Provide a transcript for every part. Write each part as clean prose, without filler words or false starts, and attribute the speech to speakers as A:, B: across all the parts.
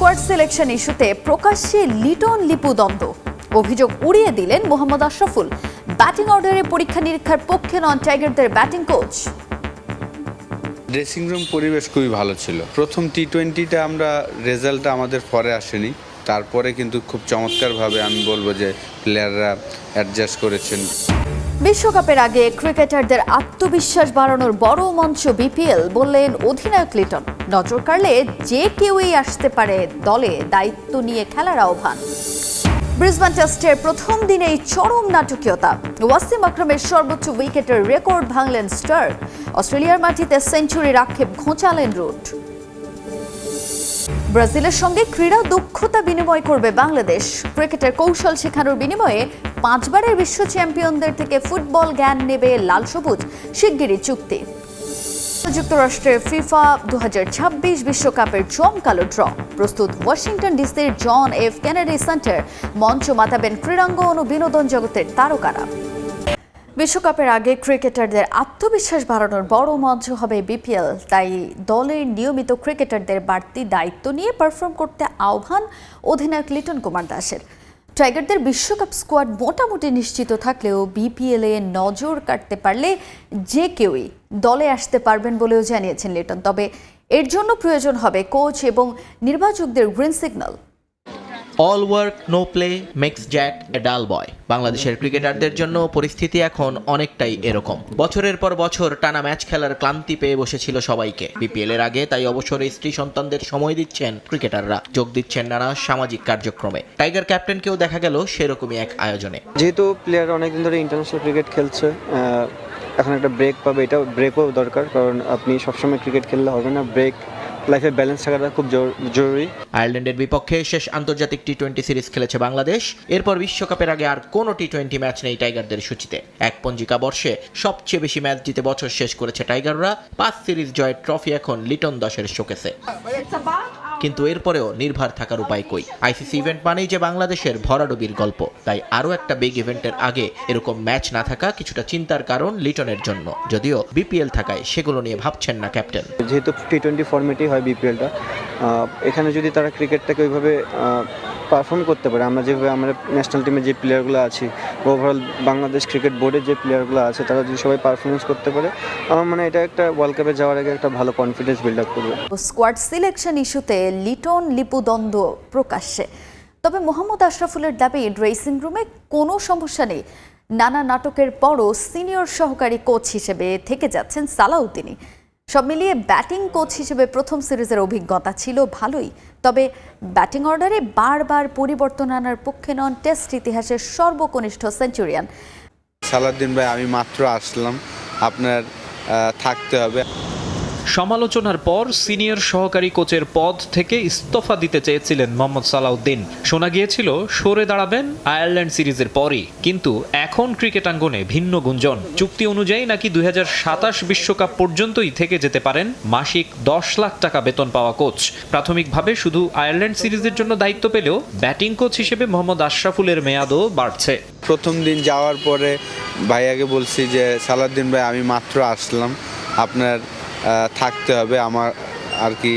A: Squad selection ইস্যুতে প্রকাশ্যে লিটন লিপু দ্বন্দ্ব। অভিযোগ উড়িয়ে দিলেন মোহাম্মদ আশরাফুল। ব্যাটিং অর্ডারে পরীক্ষা নিরীক্ষার পক্ষে নন টাইগারদের ব্যাটিং কোচ।
B: ড্রেসিং রুম পরিবেশ খুবই ভালো ছিল। প্রথম টি-20টা আমরা রেজাল্টটা আমাদের পরে আসেনি, তারপরে কিন্তু খুব চমৎকারভাবে আমি বলবো যে প্লেয়াররা অ্যাডজাস্ট করেছেন।
A: বিশ্বকাপের আগে ক্রিকেটারদের আত্মবিশ্বাস বাড়ানোর বড় মঞ্চ বিপিএল বললেন অধিনায়ক লিটন। নজর কাড়লে যে কেউই আসতে পারে, দলে দায়িত্ব নিয়ে খেলার আহ্বান। ব্রিসবেন টেস্টের প্রথম দিনেই চরম নাটকীয়তা। ওয়াসিম আকরামের সর্বোচ্চ উইকেটের রেকর্ড ভাঙলেন স্টার্ক। অস্ট্রেলিয়ার মাটিতে সেঞ্চুরির আক্ষেপ ঘোচালেন রুট। ব্রাজিলের সঙ্গে ক্রীড়া দক্ষতা বিনিময় করবে বাংলাদেশ। ক্রিকেটের কৌশল শেখানোর বিনিময়ে 5 বারের বিশ্ব চ্যাম্পিয়নদের থেকে ফুটবল জ্ঞান নেবে লাল সবুজ, শিগগিরই চুক্তি। যুক্তরাষ্ট্রের ফিফা 2026 বিশ্বকাপের জমকালো ড্র। প্রস্তুত ওয়াশিংটন ডিসির জন এফ কেনেডি সেন্টার। মঞ্চ মাতাবেন ক্রীড়াঙ্গন ও বিনোদন জগতের তারকারা। বিশ্বকাপের আগে ক্রিকেটারদের আত্মবিশ্বাস বাড়ানোর বড় মঞ্চ হবে বিপিএল। তাই দলের নিয়মিত ক্রিকেটারদের বাড়তি দায়িত্ব নিয়ে পারফর্ম করতে আহ্বান অধিনায়ক লিটন কুমার দাসের। টাইগারদের বিশ্বকাপ স্কোয়াড মোটামুটি নিশ্চিত থাকলেও বিপিএলে নজর কাটতে পারলে যে কেউই দলে আসতে পারবেন বলেও জানিয়েছেন লিটন। তবে এর জন্য প্রয়োজন হবে কোচ এবং নির্বাচকদের green signal.
C: All work no play makes Jack a dull boy. বাংলাদেশের ক্রিকেটারদের জন্য পরিস্থিতি এখন অনেকটাই এরকম। বছরের পর বছর টানা ম্যাচ খেলার ক্লান্তি পেয়ে বসেছিল সবাইকে। বিপিএল এর আগে তাই অবসরে স্ত্রী সন্তানদের সময় দিচ্ছেন ক্রিকেটাররা, যোগ দিচ্ছেন নানা সামাজিক কার্যক্রমে। টাইগার ক্যাপ্টেনকেও দেখা গেল সেরকমই এক আয়োজনে।
D: যেহেতু প্লেয়ার অনেকদিন ধরে ইন্টারন্যাশনাল ক্রিকেট খেলছে, এখন একটা ব্রেক পাবে, এটা ব্রেকও দরকার, কারণ আপনি সবসময় ক্রিকেট খেললে হবে না। ব্রেক, লাইফে ব্যালেন্স থাকাটা খুব জরুরি।
C: আয়ারল্যান্ডের বিপক্ষে শেষ আন্তর্জাতিক টি-20 সিরিজ খেলেছে বাংলাদেশ। এরপর বিশ্বকাপের আগে আর কোনো টি-20 ম্যাচ নেই টাইগারদের সূচিতে। এক পঞ্জিকা বর্ষে সবচেয়ে বেশি ম্যাচ জিতে বছর শেষ করেছে টাইগাররা। 5 সিরিজ জয়ের ট্রফি এখন লিটন দাসের শোকেসে। কিন্তু এরপরেও নির্ভর থাকার উপায় কই? আইসিসি ইভেন্ট মানেই যে বাংলাদেশের ভরাডুবির গল্প। তাই আরও একটা বিগ ইভেন্টের আগে এরকম ম্যাচ না থাকা কিছুটা চিন্তার কারণ লিটনের জন্য। যদিও বিপিএল থাকায় সেগুলো নিয়ে ভাবছেন না ক্যাপ্টেন।
D: যেহেতু টি-20 ফরম্যাটই হয় বিপিএলটা, এখানে যদি তারা ক্রিকেটটাকে ওইভাবে পারফর্ম করতে পারে, আমরা যেভাবে আমরা ন্যাশনাল টিমে যে প্লেয়ারগুলো আছি, ওভারঅল বাংলাদেশ ক্রিকেট বোর্ডের যে প্লেয়ারগুলো আছে, তারা যদি সবাই পারফরমেন্স করতে পারে, আমার মানে এটা একটা ওয়ার্ল্ড কাপে যাওয়ার আগে একটা ভালো কনফিডেন্স বিল্ড আপ করবে।
A: স্কোয়াড সিলেকশন ইস্যুতে লিটন লিপু দ্বন্দ্ব প্রকাশ্যে। তবে মোহাম্মদ আশরাফুলের দাবি ড্রেসিং রুমে কোনো সমস্যা নেই। নানা নাটকের পরও সিনিয়র সহকারী কোচ হিসেবে থেকে যাচ্ছেন সালাউদ্দিনই। সব মিলিয়ে ব্যাটিং কোচ হিসেবে প্রথম সিরিজের অভিজ্ঞতা ছিল ভালোই। তবে ব্যাটিং অর্ডারে বারবার পরিবর্তন আনার পক্ষে নন টেস্ট ইতিহাসের সর্বকনিষ্ঠ সেঞ্চুরিয়ান।
B: সালাউদ্দিন ভাই, আমি মাত্র আসলাম, আপনার থাকতে হবে।
E: সমালোচনার পর সিনিয়র সহকারী কোচের পদ থেকে ইস্তফা দিতে চেয়েছিলেন মোহাম্মদ সালাউদ্দিন। শোনা গিয়েছিল সরে দাঁড়াবেন আয়ারল্যান্ড সিরিজের পরই। কিন্তু এখন ক্রিকেটাঙ্গনে ভিন্ন গুঞ্জন। চুক্তি অনুযায়ী নাকি 2027 বিশ্বকাপ পর্যন্তই থেকে যেতে পারেন মাসিক 10 লাখ টাকা বেতন পাওয়া কোচ। প্রাথমিকভাবে শুধু আয়ারল্যান্ড সিরিজের জন্য দায়িত্ব পেলেও ব্যাটিং কোচ হিসেবে মোহাম্মদ আশরাফুলের মেয়াদও বাড়ছে।
B: প্রথম দিন যাওয়ার পরে ভাইয়াকে বলছি যে সালাউদ্দিন ভাই, আমি মাত্র আসলাম, আপনার থাকতে হবে, আমার আর কি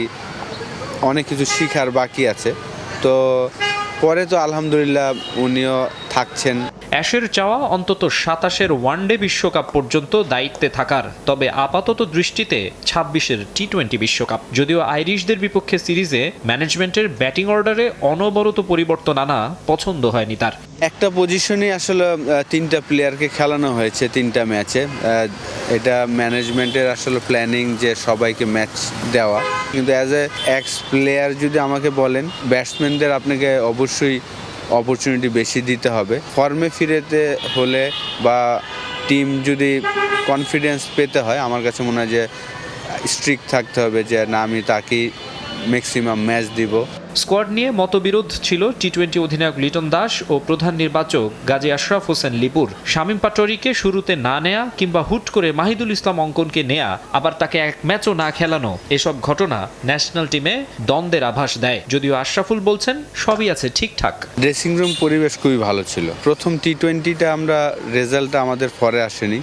B: অনেক কিছু শিখার বাকি আছে। তো পরে তো আলহামদুলিল্লাহ উনিও থাকছেন।
E: অ্যাশের চাওয়া অন্তত 27-এর ওয়ানডে বিশ্বকাপ পর্যন্ত দায়িত্বে থাকার। তবে আপাতত দৃষ্টিতে 26-এর টি-20 বিশ্বকাপ। যদিও আইরিশদের বিপক্ষে সিরিজে ম্যানেজমেন্টের ব্যাটিং অর্ডারে অনবরত পরিবর্তন আনা পছন্দ হয়নি তার।
B: একটা পজিশনই আসলে 3টা প্লেয়ারকে খেলানো হয়েছে 3টা ম্যাচে। এটা ম্যানেজমেন্টের আসলে প্ল্যানিং যে সবাইকে ম্যাচ দেওয়া। কিন্তু অ্যাজ এ এক্স প্লেয়ার যদি আমাকে বলেন, ব্যাটসম্যানদের আপনাকে অবশ্যই অপরচুনিটি বেশি দিতে হবে। ফর্মে ফিরেতে হলে বা টিম যদি কনফিডেন্স পেতে হয়, আমার কাছে মনে হয় যে স্ট্রিক্ট থাকতে হবে যে না, আমি তাকে ম্যাক্সিমাম ম্যাচ দিব।
E: স্কোয়াড নিয়ে মতবিরোধ ছিল টি-20 অধিনায়ক লিটন দাস ও প্রধান নির্বাচক গাজী আশরাফ হোসেন লিপুর। শামীম পাটোয়ারিকে শুরুতে না নেয়া কিংবা হুট করে মাহিদুল ইসলাম অঙ্কনকে নেয়া, আবার তাকে এক ম্যাচও না খেলানো, এসব ঘটনা ন্যাশনাল টিমে দ্বন্দ্বের আভাস দেয়। যদিও আশরাফুল বলছেন সবই আছে ঠিকঠাক।
B: ড্রেসিং রুম পরিবেশ খুবই ভালো ছিল। প্রথম টি-20টা আমরা রেজাল্টটা আমাদের পরে আসেনি,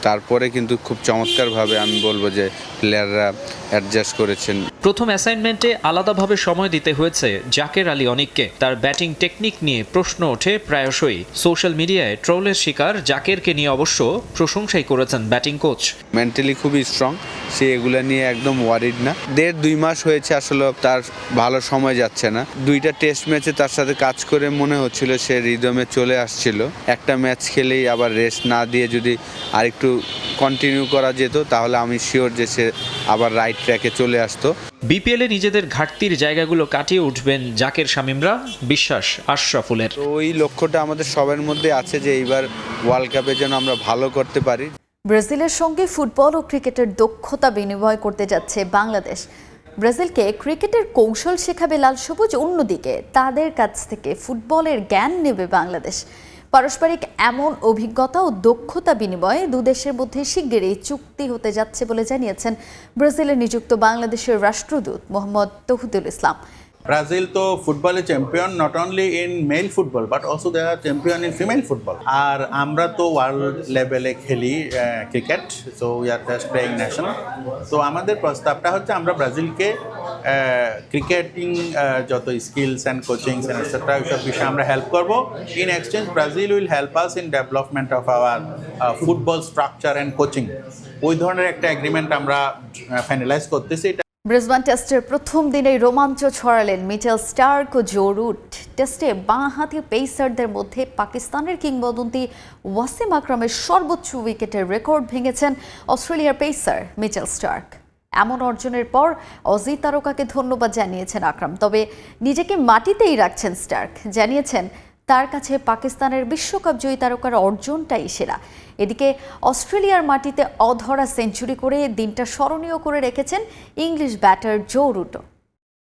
B: তারপরে কিন্তু খুব চমৎকারভাবে আমি বলবো যে প্লেয়াররা অ্যাডজাস্ট করেছেন।
E: প্রথম অ্যাসাইনমেন্টে আলাদাভাবে সময় দিতে হয়েছে জাকের আলী অনিককে। তার ব্যাটিং টেকনিক নিয়ে প্রশ্ন ওঠে প্রায়শই। সোশ্যাল মিডিয়ায় ট্রোলের শিকার জাকেরকে নিয়ে অবশ্য প্রশংসাই করেছেন ব্যাটিং কোচ।
B: মেন্টালি খুবই স্ট্রং, সে এগুলা নিয়ে একদম ওয়ারিড না। 1.5-2 মাস হয়েছে আসলে তার ভালো সময় যাচ্ছে না। 2টা টেস্ট ম্যাচে তার সাথে কাজ করে মনে হচ্ছিল সে রিদমে চলে আসছিল। একটা ম্যাচ খেলেই আবার রেস্ট না দিয়ে যদি আরেকটু কন্টিনিউ করা যেত তাহলে আমি শিওর যে সে আবার রাইট ট্র্যাকে চলে আসতো।
E: বিপিএলে নিজেদের ঘাটতির জায়গাগুলো কাটিয়ে উঠবেন জাকের শামীমরা, বিশ্বাস আশরাফুলের।
B: তো ওই লক্ষ্যটা আমাদের সবার মধ্যে আছে যে এইবার ওয়ার্ল্ড কাপে যেন আমরা ভালো করতে পারি।
A: ব্রাজিলের সঙ্গে ফুটবল ও ক্রিকেটের দক্ষতা বিনিময় করতে যাচ্ছে বাংলাদেশ। ব্রাজিলকে ক্রিকেটের কৌশল শেখাবে লাল সবুজ, অন্যদিকে তাদের কাছ থেকে ফুটবলের জ্ঞান নেবে বাংলাদেশ। পারস্পরিক এমন অভিজ্ঞতা ও দক্ষতা বিনিময়ে দুদেশের মধ্যে শিগগিরই চুক্তি হতে যাচ্ছে বলে জানিয়েছেন ব্রাজিলে নিযুক্ত বাংলাদেশের রাষ্ট্রদূত মোহাম্মদ তৌহিদুল ইসলাম।
F: Brazil তো ফুটবলে champion not only in male football but also they are champion in female football. আর আমরা তো ওয়ার্ল্ড লেভেলে খেলি cricket, so we are just playing national. তো আমাদের প্রস্তাবটা হচ্ছে আমরা ব্রাজিলকে ক্রিকেটিং যত skills and coachings and etcetera এইসব বিষয়ে আমরা হেল্প করবো। In exchange Brazil will help us in development of our football structure and coaching. ওই ধরনের একটা এগ্রিমেন্ট আমরা ফাইনালাইজ করতেছি।
A: ব্রিসবেন টেস্টের প্রথম দিনেই রোমাঞ্চ ছড়ালেন মিচেল স্টার্ক ও জো রুট। টেস্টে বাঁহাতি পেসারদের মধ্যে পাকিস্তানের কিংবদন্তি ওয়াসিম আকরামের সর্বোচ্চ উইকেটের রেকর্ড ভেঙেছেন অস্ট্রেলিয়ার পেসার মিচেল স্টার্ক। এমন অর্জনের পর অজি তারকাকে ধন্যবাদ জানিয়েছেন আকরাম, তবে নিজেকে মাটিতেই রাখছেন স্টার্ক। জানিয়েছেন তার কাছে পাকিস্তানের বিশ্বকাপ জয়ী তারকার অর্জনটাই সেরা। এদিকে অস্ট্রেলিয়ার মাটিতে অধরা সেঞ্চুরি করে দিনটা স্মরণীয় করে রেখেছেন ইংলিশ ব্যাটার জো রুট।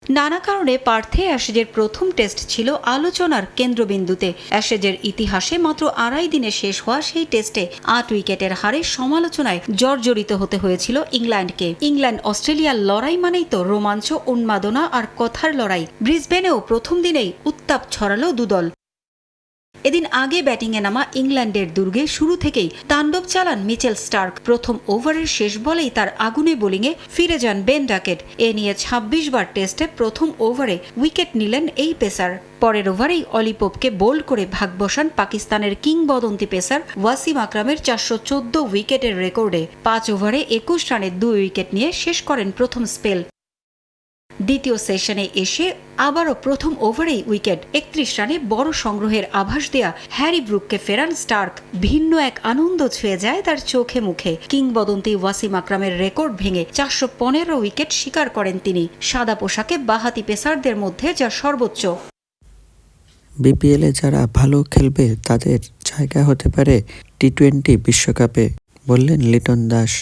G: নানা কারণে পার্থে অ্যাশেজের প্রথম টেস্ট ছিল আলোচনার কেন্দ্রবিন্দুতে। অ্যাশেজের ইতিহাসে মাত্র 2.5 দিনে শেষ হওয়া সেই টেস্টে 8 উইকেটের হারে সমালোচনায় জর্জরিত হতে হয়েছিল ইংল্যান্ডকে। ইংল্যান্ড অস্ট্রেলিয়ার লড়াই মানেই তো রোমাঞ্চ, উন্মাদনা আর কথার লড়াই। ব্রিসবেনেও প্রথম দিনেই উত্তাপ ছড়ালো দুদল। এদিন আগে ব্যাটিংয়ে নামা ইংল্যান্ডের দুর্গে শুরু থেকেই তাণ্ডব চালান মিচেল স্টার্ক। প্রথম ওভারের শেষ বলেই তার আগুনে বোলিংয়ে ফিরে যান বেন ডাকেট। এ নিয়ে 26 বার টেস্টে প্রথম ওভারে উইকেট নিলেন এই পেসার। পরের ওভারেই অলি পোপকে বোল্ড করে ভাগ বসান পাকিস্তানের কিংবদন্তি পেসার ওয়াসিম আকরামের 414 উইকেটের রেকর্ডে। 5 ওভারে 21 রানে 2 উইকেট নিয়ে শেষ করেন প্রথম স্পেল। দ্বিতীয় সেশনে এসে আবারও প্রথম ওভারেই উইকেট। 31 রানে বড় সংগ্রহের আভাস দেয়া হ্যারি ব্রুককে ফেরান স্টার্ক। ভিন্ন এক আনন্দ ছুঁয়ে যায় তার চোখে মুখে। কিংবদন্তি ওয়াসিম আকরামের রেকর্ড ভেঙে 415 উইকেট শিকার করেন তিনি। সাদা পোশাকে বাঁহাতি পেসারদের মধ্যে যা সর্বোচ্চ।
H: বিপিএলে যারা ভালো খেলবে তাদের জায়গা হতে পারে টি-20 বিশ্বকাপে, বললেন লিটন দাস।